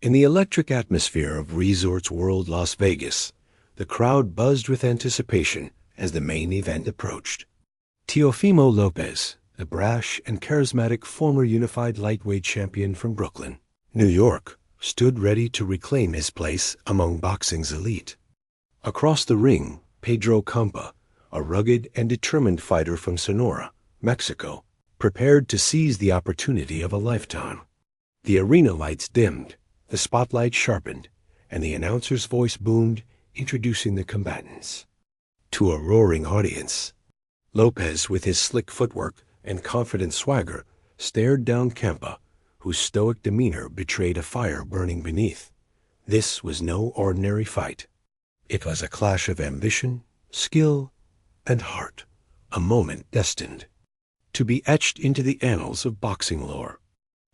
In the electric atmosphere of Resorts World Las Vegas, the crowd buzzed with anticipation as the main event approached. TEOFIMO Lopez, a brash and charismatic former unified lightweight champion from Brooklyn, New York, stood ready to reclaim his place among boxing's elite. Across the ring, Pedro Campa, a rugged and determined fighter from Sonora, Mexico, prepared to seize the opportunity of a lifetime. The arena lights dimmed, the spotlight sharpened, and the announcer's voice boomed, introducing the combatants. To a roaring audience, Lopez, with his slick footwork and confident swagger, stared down Campa, whose stoic demeanor betrayed a fire burning beneath. This was no ordinary fight. It was a clash of ambition, skill, and heart, a moment destined to be etched into the annals of boxing lore.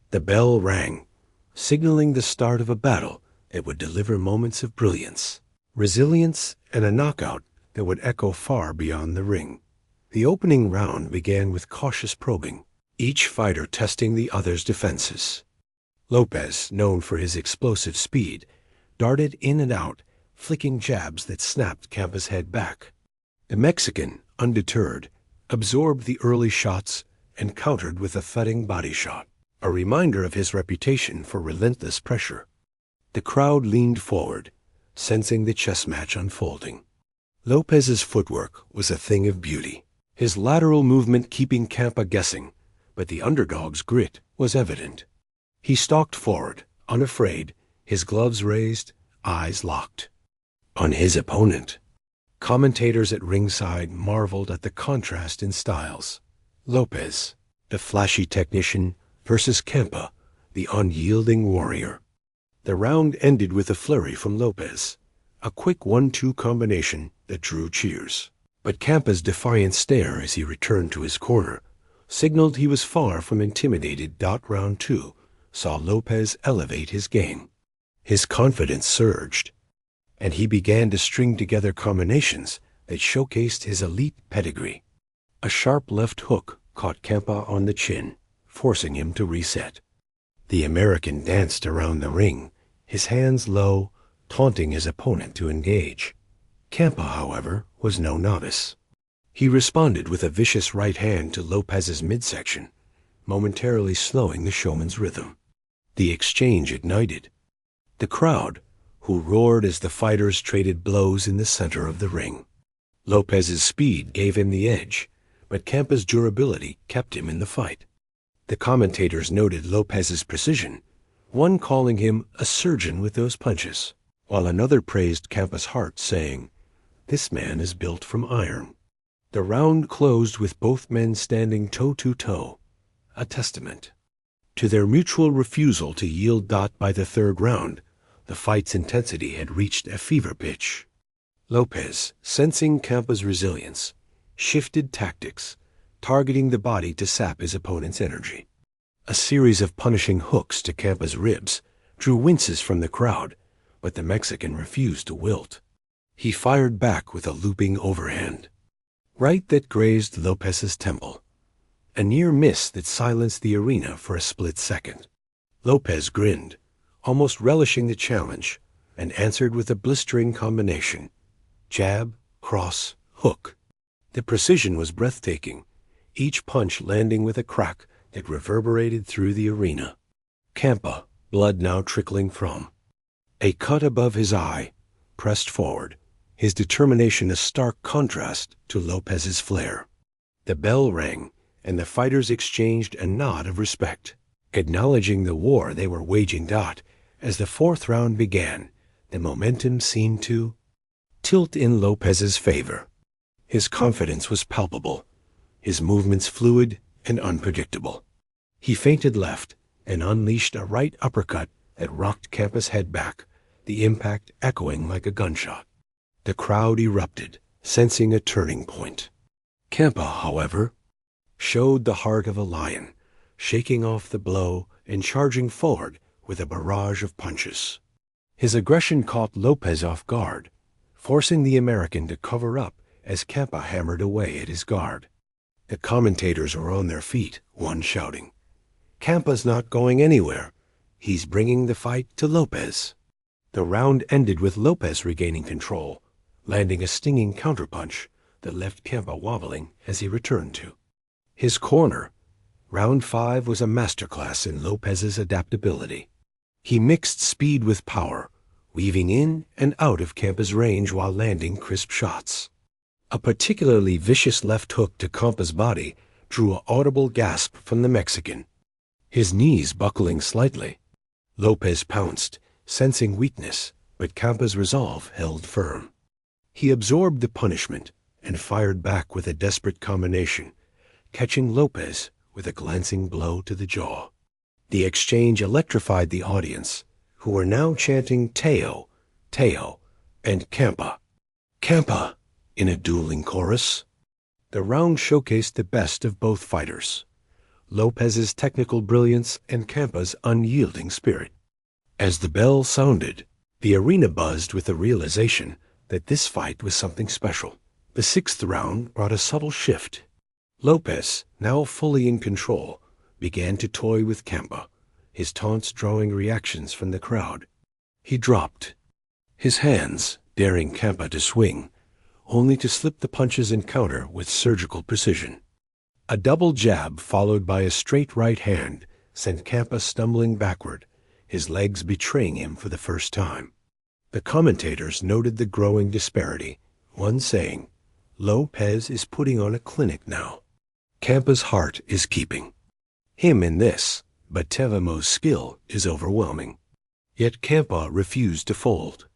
The bell rang, signaling the start of a battle that would deliver moments of brilliance, resilience, and a knockout that would echo far beyond the ring. The opening round began with cautious probing, each fighter testing the other's defenses. Lopez, known for his explosive speed, darted in and out, flicking jabs that snapped Campa's head back. The Mexican, undeterred, absorbed the early shots and countered with a thudding body shot, a reminder of his reputation for relentless pressure. The crowd leaned forward, sensing the chess match unfolding. Lopez's footwork was a thing of beauty, his lateral movement keeping Campa guessing, but the underdog's grit was evident. He stalked forward, unafraid, his gloves raised, eyes locked. On his opponent, commentators at ringside marveled at the contrast in styles. Lopez, the flashy technician, versus Campa, the unyielding warrior. The round ended with a flurry from Lopez, a quick 1-2 combination that drew cheers. But Campa's defiant stare as he returned to his corner signaled he was far from intimidated. Round 2 saw Lopez elevate his game. His confidence surged, and he began to string together combinations that showcased his elite pedigree. A sharp left hook caught Campa on the chin, forcing him to reset. The American danced around the ring, his hands low, taunting his opponent to engage. Campa, however, was no novice. He responded with a vicious right hand to Lopez's midsection, momentarily slowing the showman's rhythm. The exchange ignited. The crowd, who roared as the fighters traded blows in the center of the ring. Lopez's speed gave him the edge, but Campa's durability kept him in the fight. The commentators noted Lopez's precision, one calling him a surgeon with those punches, while another praised Campa's heart, saying, "This man is built from iron." The round closed with both men standing toe-to-toe, a testament to their mutual refusal to yield. By the third round, the fight's intensity had reached a fever pitch. Lopez, sensing Campa's resilience, shifted tactics, targeting the body to sap his opponent's energy. A series of punishing hooks to Campa's ribs drew winces from the crowd, but the Mexican refused to wilt. He fired back with a looping overhand, right that grazed Lopez's temple, a near miss that silenced the arena for a split second. Lopez grinned, almost relishing the challenge, and answered with a blistering combination: jab, cross, hook. The precision was breathtaking, each punch landing with a crack that reverberated through the arena. Campa, blood now trickling from a cut above his eye, pressed forward, his determination a stark contrast to Lopez's flair. The bell rang, and the fighters exchanged a nod of respect, acknowledging the war they were waging. As the fourth round began, the momentum seemed to tilt in Lopez's favor. His confidence was palpable, his movements fluid and unpredictable. He feinted left and unleashed a right uppercut that rocked Campa's head back, the impact echoing like a gunshot. The crowd erupted, sensing a turning point. Campa, however, showed the heart of a lion, shaking off the blow and charging forward with a barrage of punches. His aggression caught Lopez off guard, forcing the American to cover up as Campa hammered away at his guard. The commentators were on their feet, one shouting, "Campa's not going anywhere. He's bringing the fight to Lopez. The round ended with Lopez regaining control, landing a stinging counterpunch that left Campa wobbling as he returned to his corner. Round 5 was a masterclass in Lopez's adaptability. He mixed speed with power, weaving in and out of Campa's range while landing crisp shots. A particularly vicious left hook to Campa's body drew an audible gasp from the Mexican. His knees buckling slightly, Lopez pounced, sensing weakness, but Campa's resolve held firm. He absorbed the punishment and fired back with a desperate combination, catching Lopez with a glancing blow to the jaw. The exchange electrified the audience, who were now chanting Teo, Teo, and Campa, Campa, in a dueling chorus. The round showcased the best of both fighters, Lopez's technical brilliance and Campa's unyielding spirit. As the bell sounded, the arena buzzed with the realization that this fight was something special. The 6th round brought a subtle shift. Lopez, now fully in control, began to toy with Campa, his taunts drawing reactions from the crowd. He dropped his hands, daring Campa to swing, only to slip the punches and counter with surgical precision. A double jab followed by a straight right hand sent Campa stumbling backward, his legs betraying him for the first time. The commentators noted the growing disparity, one saying, "Lopez is putting on a clinic now. Campa's heart is keeping him in this, but TEOFIMO's skill is overwhelming." Yet Campa refused to fold.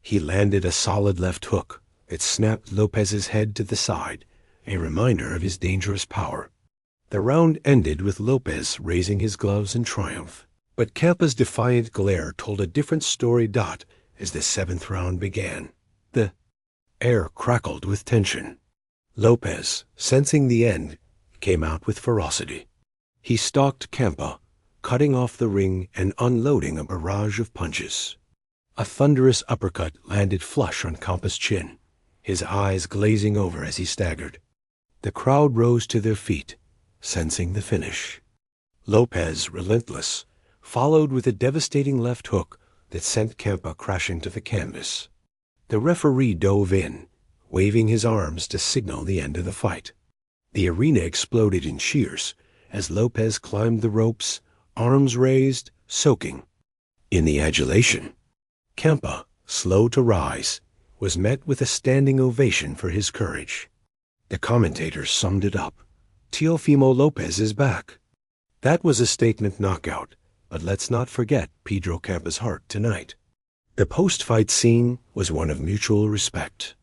He landed a solid left hook that snapped Lopez's head to the side, a reminder of his dangerous power. The round ended with Lopez raising his gloves in triumph, but Campa's defiant glare told a different story. As the 7th round began, the air crackled with tension. Lopez, sensing the end, came out with ferocity. He stalked Campa, cutting off the ring and unloading a barrage of punches. A thunderous uppercut landed flush on Campa's chin, his eyes glazing over as he staggered. The crowd rose to their feet, sensing the finish. Lopez, relentless, followed with a devastating left hook that sent Campa crashing to the canvas. The referee dove in, waving his arms to signal the end of the fight. The arena exploded in cheers as Lopez climbed the ropes, arms raised, soaking in the adulation. Campa, slow to rise, was met with a standing ovation for his courage. The commentators summed it up. "Teofimo Lopez is back." That was a statement knockout, but let's not forget Pedro Campa's heart tonight. The post-fight scene was one of mutual respect.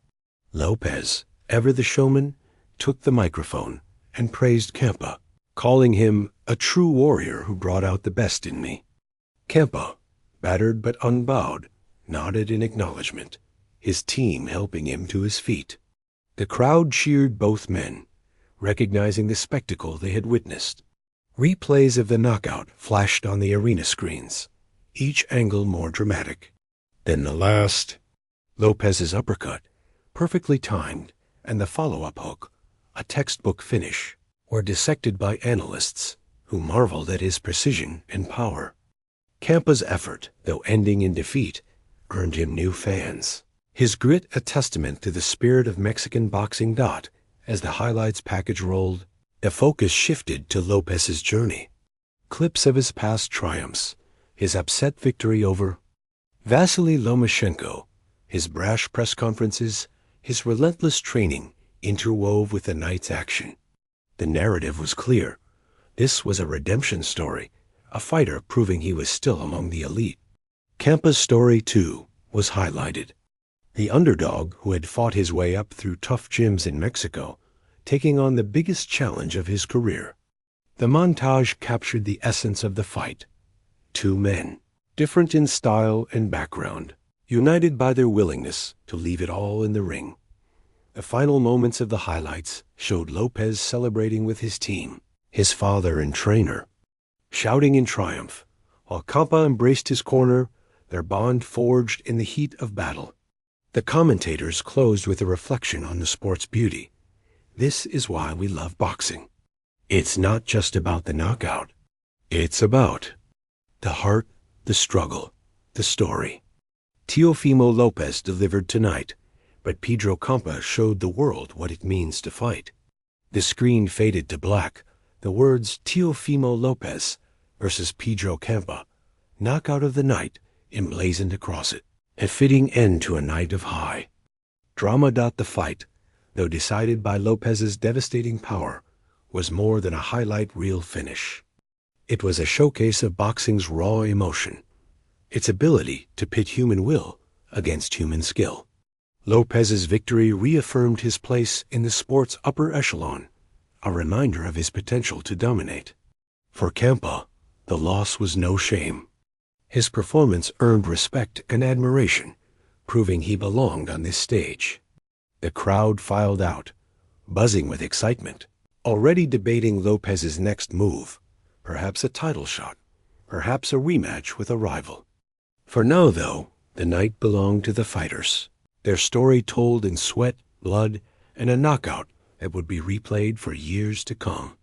Lopez, ever the showman, took the microphone and praised Campa, calling him a true warrior who brought out the best in me. Campa, battered but unbowed, nodded in acknowledgement, his team helping him to his feet. The crowd cheered both men, recognizing the spectacle they had witnessed. Replays of the knockout flashed on the arena screens, each angle more dramatic. Then the last, Lopez's uppercut, perfectly timed, and the follow-up hook, a textbook finish, were dissected by analysts who marveled at his precision and power. Campa's effort, though ending in defeat, earned him new fans. His grit a testament to the spirit of Mexican boxing. As the highlights package rolled, the focus shifted to Lopez's journey. Clips of his past triumphs, his upset victory over Vasily Lomachenko, his brash press conferences, his relentless training interwove with the night's action. The narrative was clear. This was a redemption story, a fighter proving he was still among the elite. Campa's story, too, was highlighted. The underdog who had fought his way up through tough gyms in Mexico, taking on the biggest challenge of his career. The montage captured the essence of the fight. Two men, different in style and background, united by their willingness to leave it all in the ring. The final moments of the highlights showed Lopez celebrating with his team, his father and trainer, shouting in triumph, while Campa embraced his corner, their bond forged in the heat of battle. The commentators closed with a reflection on the sport's beauty. This is why we love boxing. It's not just about the knockout. It's about the heart, the struggle, the story. Teofimo Lopez delivered tonight, but Pedro Campa showed the world what it means to fight. The screen faded to black. The words Teofimo Lopez versus Pedro Campa, knockout of the night, emblazoned across it. A fitting end to a night of high drama. The fight, though decided by Lopez's devastating power, was more than a highlight reel finish. It was a showcase of boxing's raw emotion, its ability to pit human will against human skill. Lopez's victory reaffirmed his place in the sport's upper echelon, a reminder of his potential to dominate. For Campa, the loss was no shame. His performance earned respect and admiration, proving he belonged on this stage. The crowd filed out, buzzing with excitement, already debating Lopez's next move, perhaps a title shot, perhaps a rematch with a rival. For now, though, the night belonged to the fighters, their story told in sweat, blood, and a knockout that would be replayed for years to come.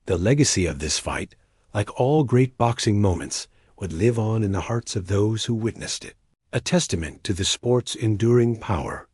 The legacy of this fight, like all great boxing moments, would live on in the hearts of those who witnessed it, a testament to the sport's enduring power.